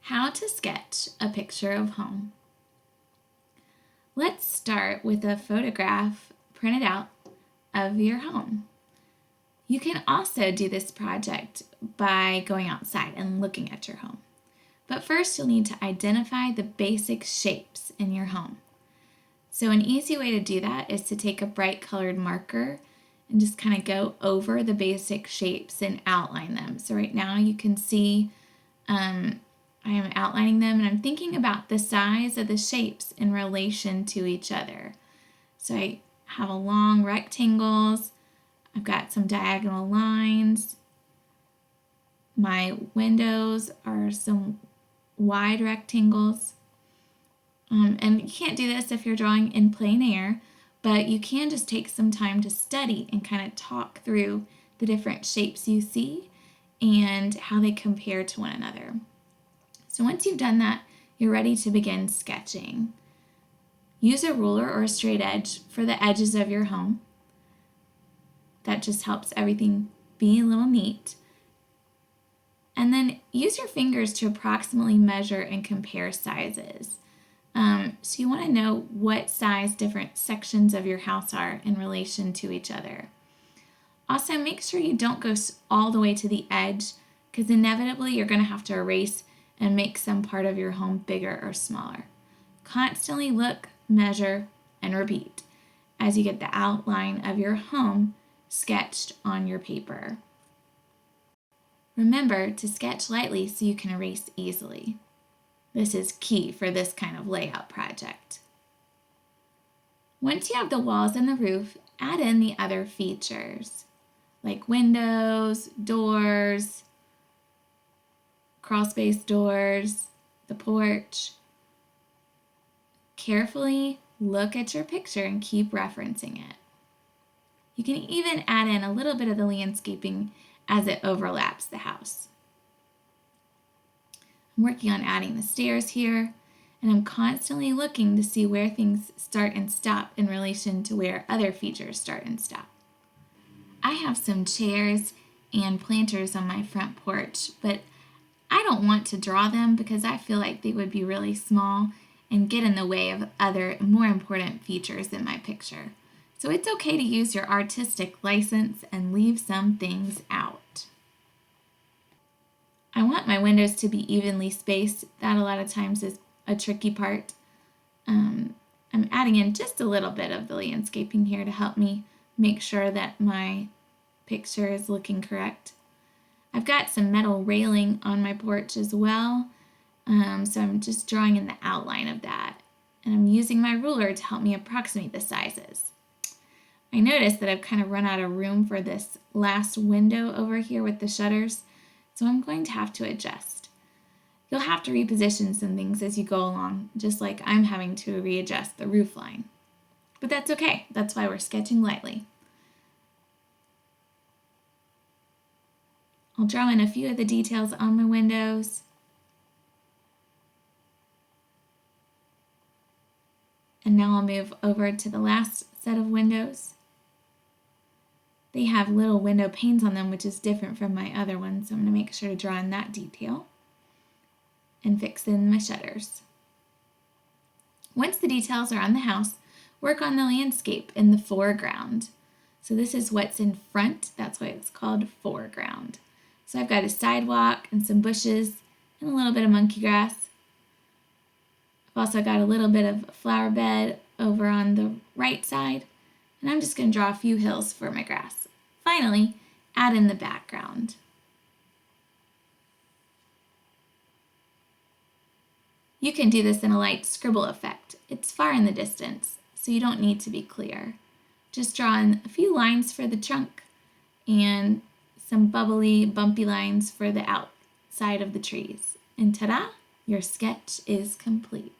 How to sketch a picture of home. Let's start with a photograph printed out of your home. You can also do this project by going outside and looking at your home. But first you'll need to identify the basic shapes in your home. So an easy way to do that is to take a bright colored marker and just kind of go over the basic shapes and outline them. So right now you can see I am outlining them and I'm thinking about the size of the shapes in relation to each other. So I have a long rectangles, I've got some diagonal lines, my windows are some wide rectangles. And you can't do this if you're drawing in plein air, but you can just take some time to study and kind of talk through the different shapes you see and how they compare to one another. So once you've done that, you're ready to begin sketching. Use a ruler or a straight edge for the edges of your home. That just helps everything be a little neat. And then use your fingers to approximately measure and compare sizes. So you want to know what size different sections of your house are in relation to each other. Also, make sure you don't go all the way to the edge because inevitably you're going to have to erase and make some part of your home bigger or smaller. Constantly look, measure, and repeat as you get the outline of your home sketched on your paper. Remember to sketch lightly so you can erase easily. This is key for this kind of layout project. Once you have the walls and the roof, add in the other features like windows, doors, crawl space doors, the porch. Carefully look at your picture and keep referencing it. You can even add in a little bit of the landscaping as it overlaps the house. I'm working on adding the stairs here, and I'm constantly looking to see where things start and stop in relation to where other features start and stop. I have some chairs and planters on my front porch, but I don't want to draw them because I feel like they would be really small and get in the way of other more important features in my picture. So it's okay to use your artistic license and leave some things out. I want my windows to be evenly spaced. That a lot of times is a tricky part. I'm adding in just a little bit of the landscaping here to help me make sure that my picture is looking correct. I've got some metal railing on my porch as well, so I'm just drawing in the outline of that. And I'm using my ruler to help me approximate the sizes. I noticed that I've kind of run out of room for this last window over here with the shutters, so I'm going to have to adjust. You'll have to reposition some things as you go along, just like I'm having to readjust the roof line. But that's okay, that's why we're sketching lightly. I'll draw in a few of the details on my windows. And now I'll move over to the last set of windows. They have little window panes on them, which is different from my other ones, so I'm going to make sure to draw in that detail and fix in my shutters. Once the details are on the house, work on the landscape in the foreground. So this is what's in front, that's why it's called foreground. So I've got a sidewalk and some bushes and a little bit of monkey grass. I've also got a little bit of flower bed over on the right side, and I'm just going to draw a few hills for my grass. Finally, add in the background. You can do this in a light scribble effect. It's far in the distance, so you don't need to be clear. Just draw in a few lines for the trunk and some bubbly, bumpy lines for the outside of the trees. And ta-da! Your sketch is complete.